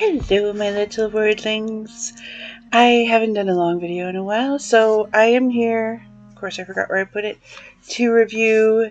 Hello, my little wordlings. I haven't done a long video in a while, so I am here, of course I forgot where I put it, to review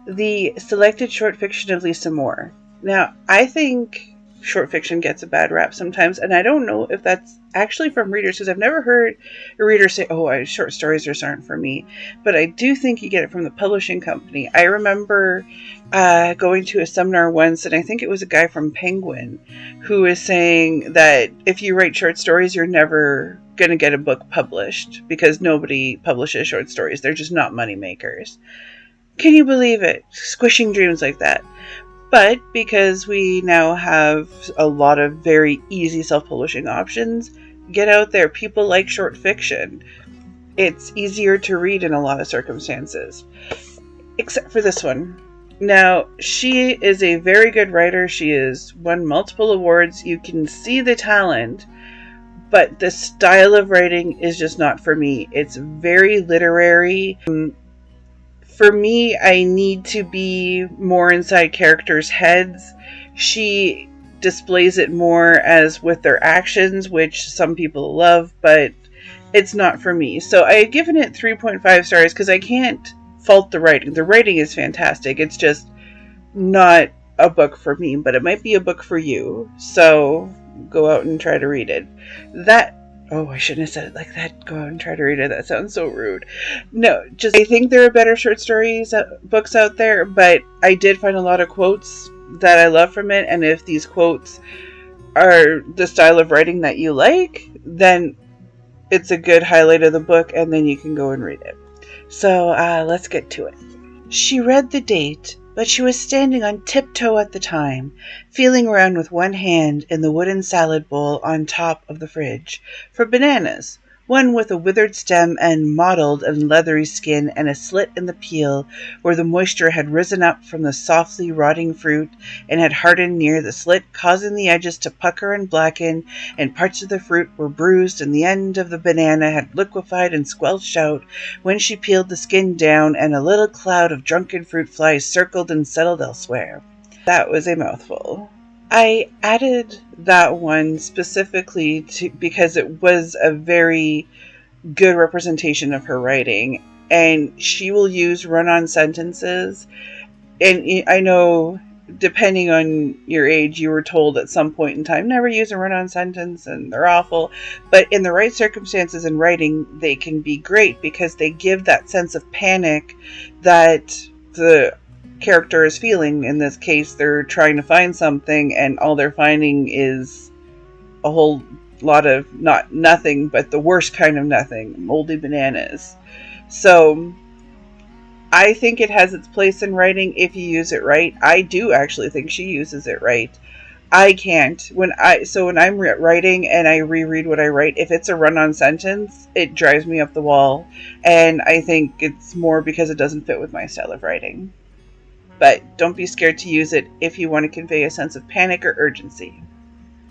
the selected short fiction of Lisa Moore. Now, I think short fiction gets a bad rap sometimes, and I don't know if that's actually from readers, because I've never heard a reader say, short stories just aren't for me. But I do think you get it from the publishing company. I remember going to a seminar once, and I think it was a guy from Penguin who was saying that if you write short stories, you're never going to get a book published because nobody publishes short stories. They're just not money makers. Can you believe it? Squishing dreams like that. But because we now have a lot of very easy self-publishing options, get out there. People like short fiction. It's easier to read in a lot of circumstances. Except for this one. Now, she is a very good writer. She has won multiple awards. You can see the talent. But the style of writing is just not for me. It's very literary. For me, I need to be more inside characters' heads. She displays it more as with their actions, which some people love, but it's not for me. So I had given it 3.5 stars because I can't fault the writing. The writing is fantastic. It's just not a book for me, but it might be a book for you. So go out and try to read it. I shouldn't have said it like that. Go out and try to read it. That sounds so rude. No, just I think there are better short stories books out there, but I did find a lot of quotes that I love from it, and if these quotes are the style of writing that you like, then it's a good highlight of the book, and then you can go and read it. So let's get to it. She read the date, but she was standing on tiptoe at the time, feeling around with one hand in the wooden salad bowl on top of the fridge for bananas, one with a withered stem and mottled and leathery skin and a slit in the peel where the moisture had risen up from the softly rotting fruit and had hardened near the slit, causing the edges to pucker and blacken, and parts of the fruit were bruised, and the end of the banana had liquefied and squelched out when she peeled the skin down, and a little cloud of drunken fruit flies circled and settled elsewhere. That was a mouthful. I added that one specifically because it was a very good representation of her writing, and she will use run-on sentences. And I know, depending on your age, you were told at some point in time, never use a run-on sentence, and they're awful. But in the right circumstances in writing, they can be great because they give that sense of panic that the character is feeling. In this case, they're trying to find something, and all they're finding is a whole lot of nothing, but the worst kind of nothing, moldy bananas. So I think it has its place in writing if you use it right. I do actually think she uses it right. I can't. When I'm writing and I reread what I write, if it's a run-on sentence, it drives me up the wall, and I think it's more because it doesn't fit with my style of writing. But don't be scared to use it if you want to convey a sense of panic or urgency.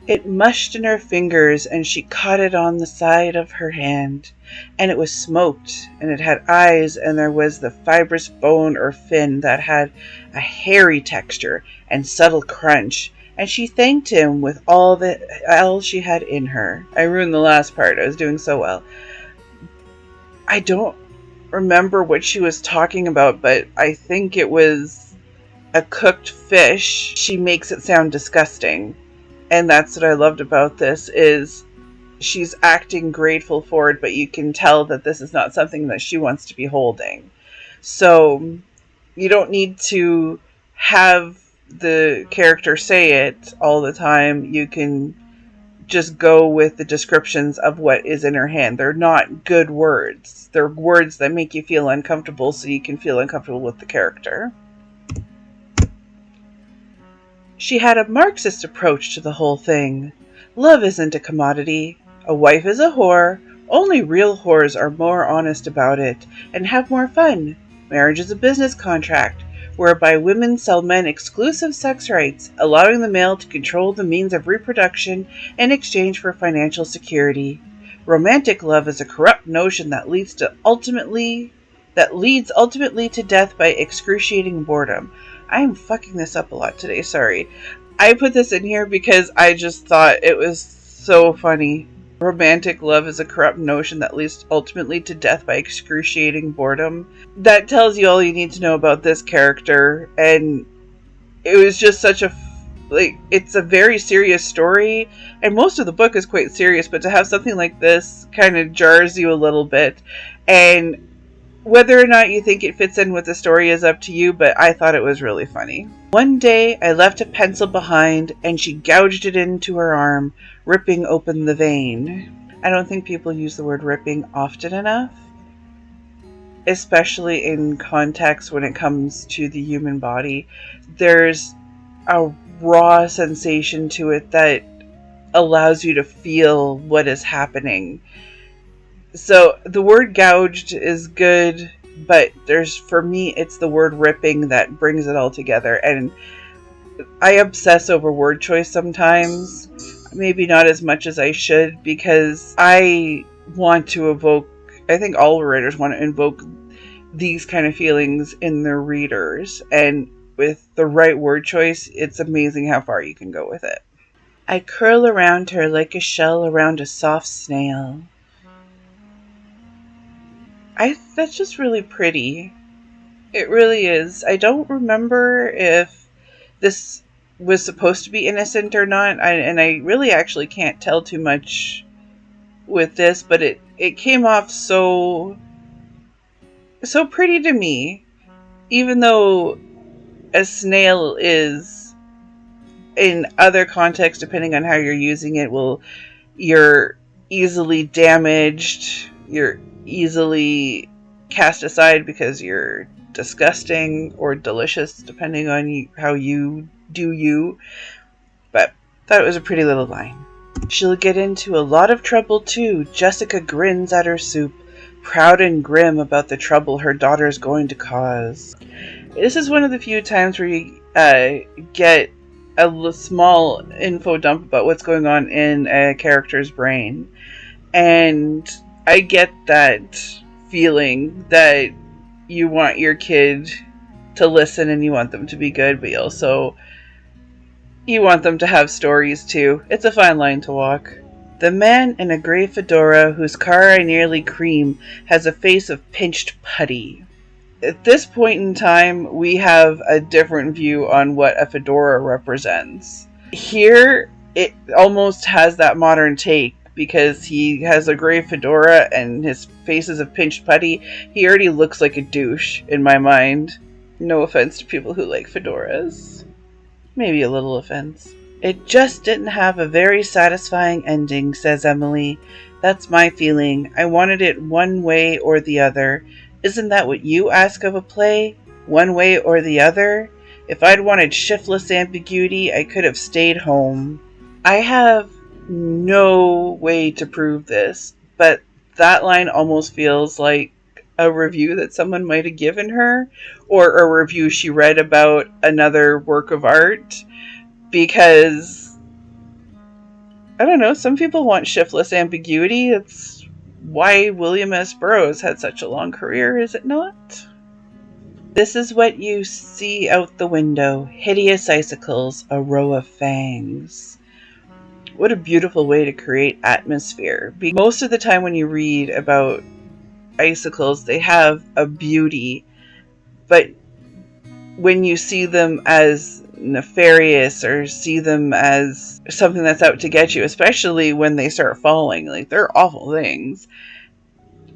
It mushed in her fingers, and she caught it on the side of her hand, and it was smoked, and it had eyes, and there was the fibrous bone or fin that had a hairy texture and subtle crunch, and she thanked him with all she had in her. I ruined the last part. I was doing so well. I don't remember what she was talking about, but I think it was a cooked fish. She makes it sound disgusting. And that's what I loved about this, is she's acting grateful for it, but you can tell that this is not something that she wants to be holding. So you don't need to have the character say it all the time. You can just go with the descriptions of what is in her hand. They're not good words. They're words that make you feel uncomfortable, so you can feel uncomfortable with the character. She had a Marxist approach to the whole thing. Love isn't a commodity. A wife is a whore. Only real whores are more honest about it and have more fun. Marriage is a business contract, whereby women sell men exclusive sex rights, allowing the male to control the means of reproduction in exchange for financial security. Romantic love is a corrupt notion that leads ultimately to death by excruciating boredom. I am fucking this up a lot today, sorry. I put this in here because I just thought it was so funny. Romantic love is a corrupt notion that leads ultimately to death by excruciating boredom. That tells you all you need to know about this character, and it was just such a it's a very serious story, and most of the book is quite serious, but to have something like this kind of jars you a little bit, and whether or not you think it fits in with the story is up to you, but I thought it was really funny. One day I left a pencil behind and she gouged it into her arm, ripping open the vein. I don't think people use the word ripping often enough, especially in context when it comes to the human body. There's a raw sensation to it that allows you to feel what is happening. So the word gouged is good, but for me, it's the word ripping that brings it all together. And I obsess over word choice sometimes, maybe not as much as I should, because I want to evoke, I think all writers want to invoke these kind of feelings in their readers, and with the right word choice, it's amazing how far you can go with it. I curl around her like a shell around a soft snail. That's just really pretty. It really is. I don't remember if this was supposed to be innocent or not, and I really actually can't tell too much with this, but it came off so pretty to me, even though a snail is, in other contexts, depending on how you're using it, you're easily damaged, you're easily cast aside because you're disgusting or delicious, depending on how you do you. But thought it was a pretty little line. She'll get into a lot of trouble too. Jessica grins at her soup, proud and grim about the trouble her daughter's going to cause. This is one of the few times where you get a small info dump about what's going on in a character's brain. And I get that feeling that you want your kid to listen and you want them to be good, but you want them to have stories too. It's a fine line to walk. The man in a grey fedora, whose car I nearly cream, has a face of pinched putty. At this point in time, we have a different view on what a fedora represents. Here, it almost has that modern take, because he has a grey fedora and his face is of pinched putty. He already looks like a douche in my mind. No offense to people who like fedoras. Maybe a little offense. It just didn't have a very satisfying ending, says Emily. That's my feeling. I wanted it one way or the other. Isn't that what you ask of a play? One way or the other? If I'd wanted shiftless ambiguity, I could have stayed home. I have no way to prove this, but that line almost feels like a review that someone might have given her, or a review she read about another work of art, because I don't know, some people want shiftless ambiguity. It's why William S. Burroughs had such a long career, is it not? This is what you see out the window. Hideous icicles, a row of fangs. What a beautiful way to create atmosphere. Most of the time when you read about icicles, they have a beauty, but when you see them as nefarious or see them as something that's out to get you, especially when they start falling, like, they're awful things.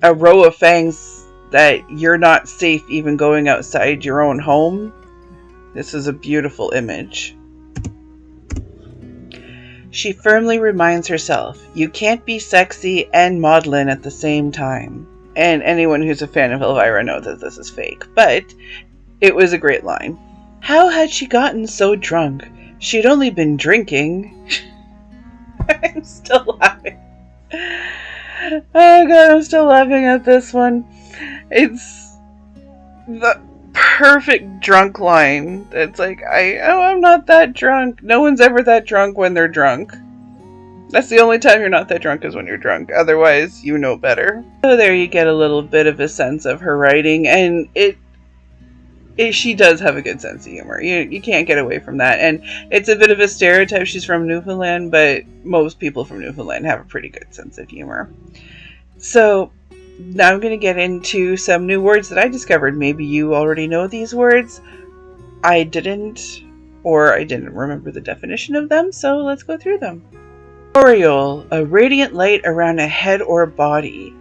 A row of fangs that you're not safe even going outside your own home. This is a beautiful image. She firmly reminds herself, you can't be sexy and maudlin at the same time. And anyone who's a fan of Elvira knows that this is fake, but it was a great line. How had she gotten so drunk? She'd only been drinking. I'm still laughing. Oh god, I'm still laughing at this one. It's the perfect drunk line. It's like, I'm not that drunk. No one's ever that drunk when they're drunk. That's the only time you're not that drunk, is when you're drunk. Otherwise, you know better. So there you get a little bit of a sense of her writing, and She does have a good sense of humor. You can't get away from that. And it's a bit of a stereotype. She's from Newfoundland, but most people from Newfoundland have a pretty good sense of humor. So now I'm going to get into some new words that I discovered. Maybe you already know these words. I didn't, or I didn't remember the definition of them, so let's go through them. Aureole, a radiant light around a head or body.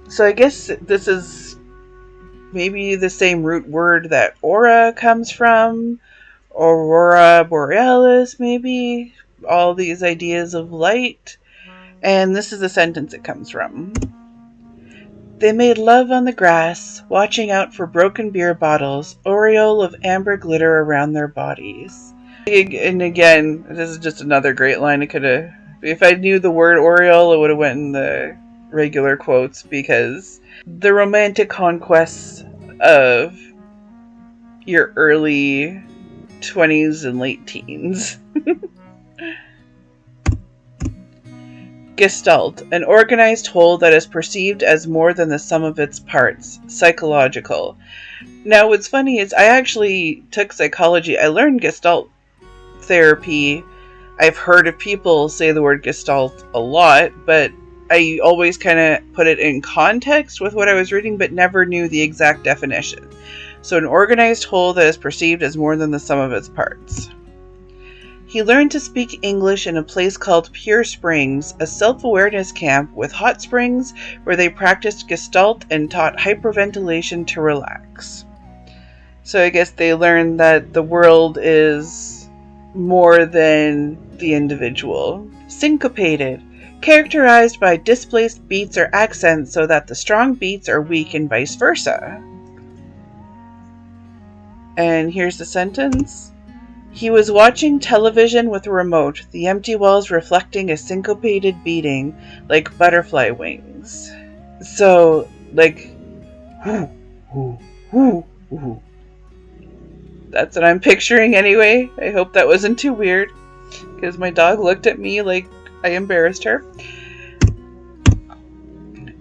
So I guess this is maybe the same root word that aura comes from. Aurora borealis, maybe. All these ideas of light. And this is the sentence it comes from. They made love on the grass, watching out for broken beer bottles, aureole of amber glitter around their bodies. And again, this is just another great line. It could have, if I knew the word aureole, it would have went in the regular quotes, because the romantic conquests of your early 20s and late teens. Gestalt, an organized whole that is perceived as more than the sum of its parts. Psychological. Now, what's funny is I actually took psychology. I learned Gestalt therapy. I've heard of people say the word Gestalt a lot, but I always kind of put it in context with what I was reading, but never knew the exact definition. So, an organized whole that is perceived as more than the sum of its parts. He learned to speak English in a place called Pure Springs, a self-awareness camp with hot springs where they practiced Gestalt and taught hyperventilation to relax. So I guess they learned that the world is more than the individual. Syncopated, characterized by displaced beats or accents so that the strong beats are weak and vice versa. And here's the sentence. He was watching television with a remote, the empty walls reflecting a syncopated beating, like butterfly wings. So, like, that's what I'm picturing anyway. I hope that wasn't too weird, because my dog looked at me like I embarrassed her.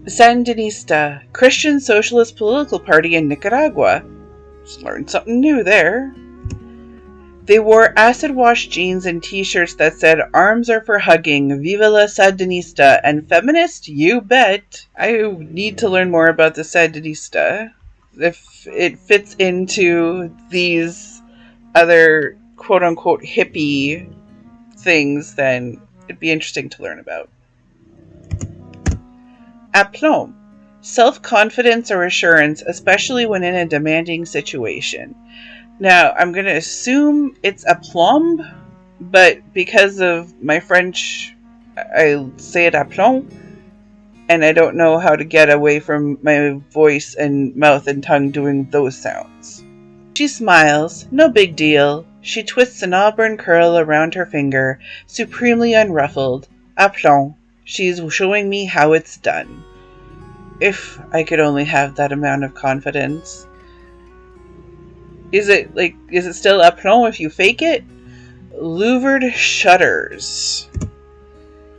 Sandinista, Christian Socialist political party in Nicaragua. Just learned something new there. They wore acid-wash jeans and t-shirts that said, "Arms are for hugging, Viva la Sandinista," and feminist? You bet! I need to learn more about the Sandinista. If it fits into these other quote-unquote hippie things, then it'd be interesting to learn about. Aplomb. Self-confidence or assurance, especially when in a demanding situation. Now, I'm going to assume it's aplomb, but because of my French, I say it aplomb, and I don't know how to get away from my voice and mouth and tongue doing those sounds. She smiles, no big deal. She twists an auburn curl around her finger, supremely unruffled. Aplomb. She's showing me how it's done. If I could only have that amount of confidence. Is it still aplomb if you fake it? Louvered shutters.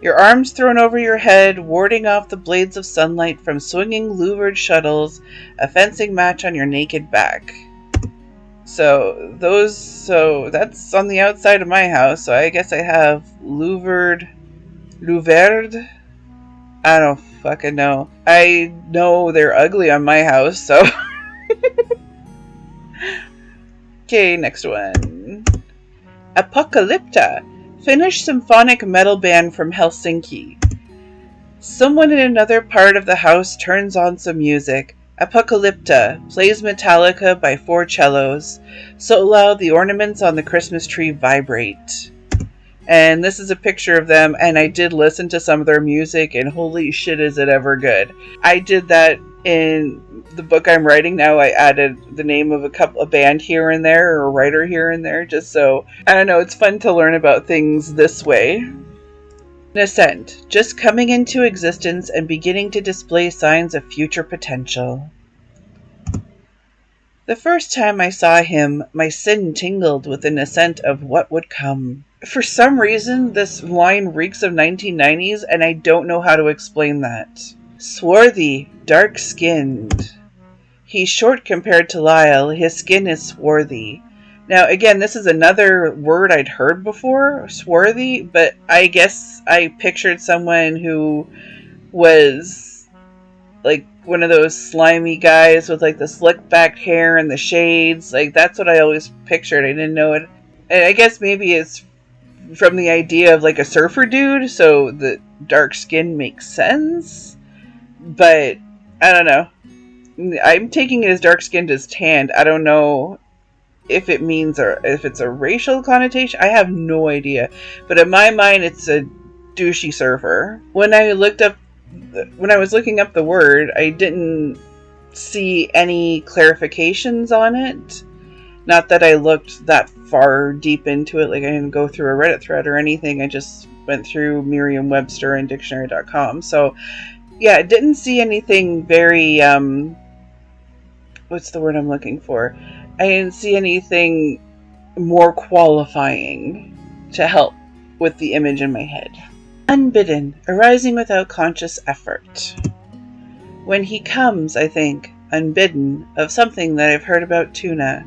Your arms thrown over your head, warding off the blades of sunlight from swinging louvered shuttles, a fencing match on your naked back. So that's on the outside of my house, so I guess I have louvered. I don't fucking know. I know they're ugly on my house, so. Okay, next one. Apocalypta, Finnish symphonic metal band from Helsinki. Someone in another part of the house turns on some music. Apocalypta plays Metallica by 4 cellos, so loud the ornaments on the Christmas tree vibrate. And this is a picture of them, and I did listen to some of their music, and holy shit is it ever good. I did that in the book I'm writing now. I added the name of a band here and there, or a writer here and there, just so, I don't know, it's fun to learn about things this way. Nascent, just coming into existence and beginning to display signs of future potential. The first time I saw him, my sin tingled with an ascent of what would come. For some reason, this line reeks of 1990s, and I don't know how to explain that. Swarthy, dark-skinned. He's short compared to Lyle. His skin is swarthy. Now, again, this is another word I'd heard before, swarthy, but I guess I pictured someone who was like one of those slimy guys with like the slick back hair and the shades. Like, that's what I always pictured. I didn't know it. And I guess maybe it's from the idea of like a surfer dude, so the dark skin makes sense. But I don't know. I'm taking it as dark skinned as tanned. I don't know if it means or if it's a racial connotation. I have no idea. But in my mind, it's a douchey surfer. When I was looking up the word, I didn't see any clarifications on it. Not that I looked that far deep into it. Like, I didn't go through a Reddit thread or anything. I just went through Merriam-Webster and dictionary.com. So, yeah, I didn't see anything very, what's the word I'm looking for? I didn't see anything more qualifying to help with the image in my head. Unbidden, arising without conscious effort. When he comes, I think, unbidden, of something that I've heard about tuna,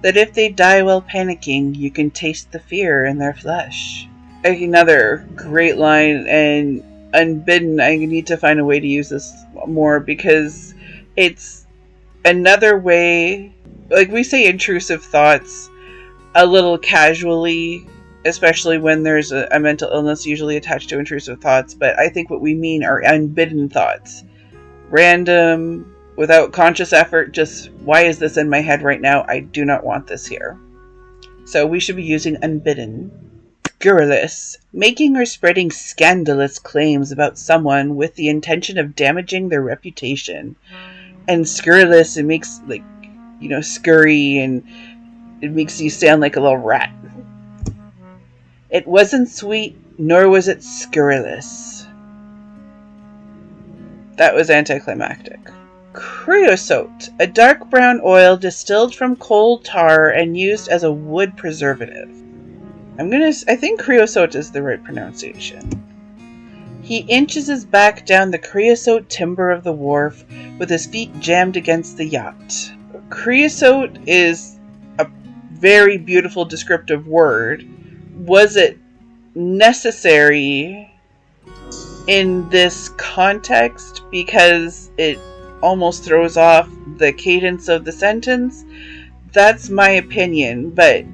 that if they die while panicking, you can taste the fear in their flesh. Another great line, and unbidden, I need to find a way to use this more, because it's another way, like we say intrusive thoughts a little casually, especially when there's a mental illness usually attached to intrusive thoughts, but I think what we mean are unbidden thoughts. Random, without conscious effort, just, why is this in my head right now? I do not want this here. So we should be using unbidden. Scurrilous, making or spreading scandalous claims about someone with the intention of damaging their reputation. And scurrilous, it makes, like, you know, scurry, and it makes you sound like a little rat. It wasn't sweet, nor was it scurrilous. That was anticlimactic. Creosote, a dark brown oil distilled from coal tar and used as a wood preservative. I think creosote is the right pronunciation. He inches his back down the creosote timber of the wharf with his feet jammed against the yacht. Creosote is a very beautiful descriptive word. Was it necessary in this context because it almost throws off the cadence of the sentence? That's my opinion, but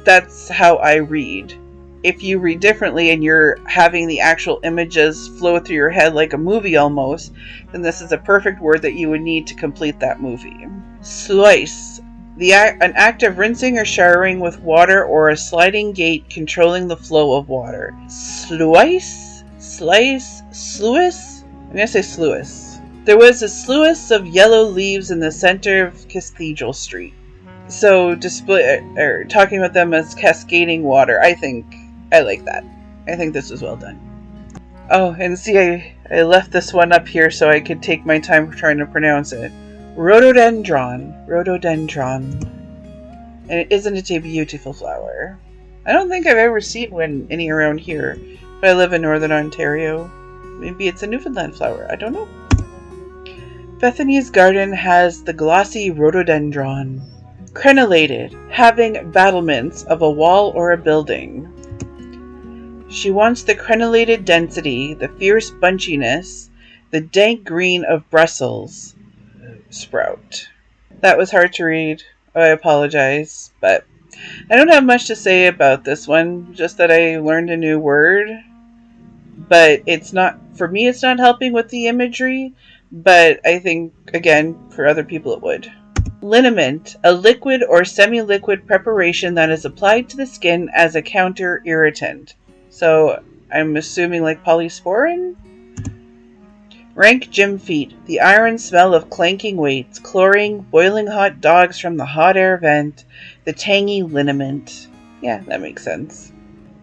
that's how I read. If you read differently and you're having the actual images flow through your head like a movie almost, then this is a perfect word that you would need to complete that movie. Sluice, an act of rinsing or showering with water or a sliding gate controlling the flow of water. Sluice? Sluice? I'm going to say sluice. There was a sluice of yellow leaves in the center of Cathedral Street. So talking about them as cascading water, I like that. I think this was well done. Oh, and see, I left this one up here so I could take my time trying to pronounce it. Rhododendron. And isn't it a beautiful flower? I don't think I've ever seen any around here, but I live in Northern Ontario. Maybe it's a Newfoundland flower, I don't know. Bethany's garden has the glossy rhododendron. Crenellated, having battlements of a wall or a building. She wants the crenellated density, the fierce bunchiness, the dank green of Brussels sprout. That was hard to read. I apologize, but I don't have much to say about this one, just that I learned a new word. But for me, it's not helping with the imagery, but I think, again, for other people it would. Liniment, a liquid or semi-liquid preparation that is applied to the skin as a counter-irritant. So, I'm assuming like polysporin? Rank gym feet, the iron smell of clanking weights, chlorine, boiling hot dogs from the hot air vent, the tangy liniment. Yeah, that makes sense.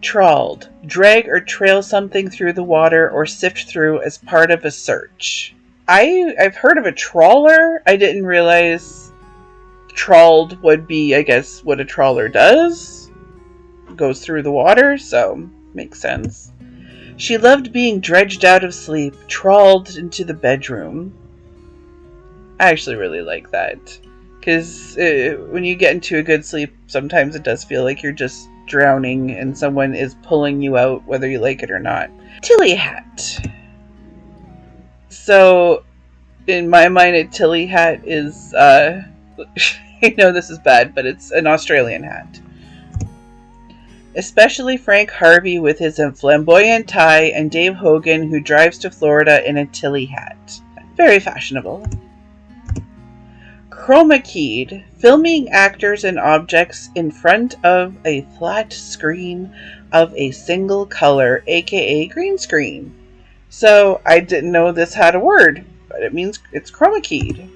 Trawled, drag or trail something through the water or sift through as part of a search. I've heard of a trawler. I didn't realize trawled would be, I guess, what a trawler does. Goes through the water, so makes sense. She loved being dredged out of sleep, trawled into the bedroom. I actually really like that. Because when you get into a good sleep, sometimes it does feel like you're just drowning and someone is pulling you out, whether you like it or not. Tilly hat. So, in my mind, a Tilly hat is, I know this is bad, but it's an Australian hat. Especially Frank Harvey with his flamboyant tie and Dave Hogan who drives to Florida in a Tilly hat. Very fashionable. Chroma keyed, filming actors and objects in front of a flat screen of a single color, aka green screen. So I didn't know this had a word, but it means it's chroma keyed.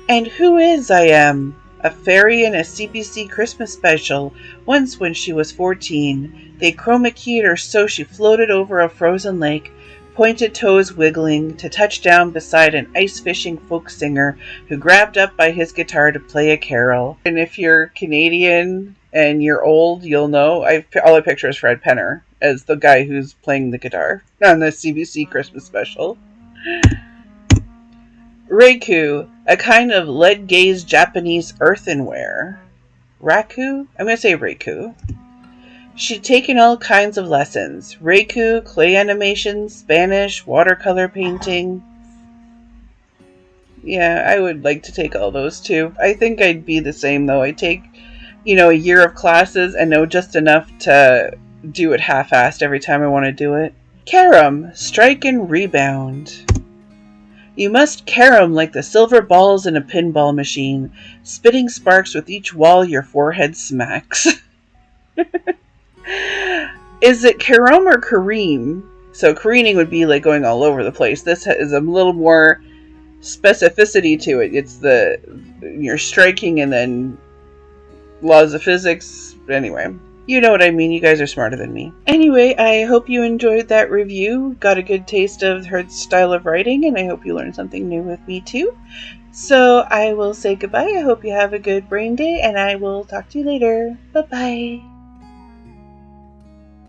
And who is I Am? A fairy in a CBC Christmas special. Once when she was 14, they chroma keyed her so she floated over a frozen lake, pointed toes wiggling, to touch down beside an ice fishing folk singer who grabbed up by his guitar to play a carol. And if you're Canadian and you're old, you'll know. All I picture is Fred Penner as the guy who's playing the guitar on the CBC Christmas special. Reiku, a kind of lead-gaze Japanese earthenware. Raku? I'm going to say Reiku. She'd taken all kinds of lessons. Reiku, clay animation, Spanish, watercolor painting. Yeah, I would like to take all those too. I think I'd be the same though. I take, a year of classes and know just enough to do it half-assed every time I want to do it. Carom, strike and rebound. You must carom like the silver balls in a pinball machine, spitting sparks with each wall your forehead smacks. Is it Karom or Kareem? So careening would be like going all over the place. This is a little more specificity to it. It's you're striking and then laws of physics. Anyway, you know what I mean. You guys are smarter than me. Anyway, I hope you enjoyed that review. Got a good taste of her style of writing, and I hope you learned something new with me too. So I will say goodbye. I hope you have a good brain day, and I will talk to you later. Bye-bye.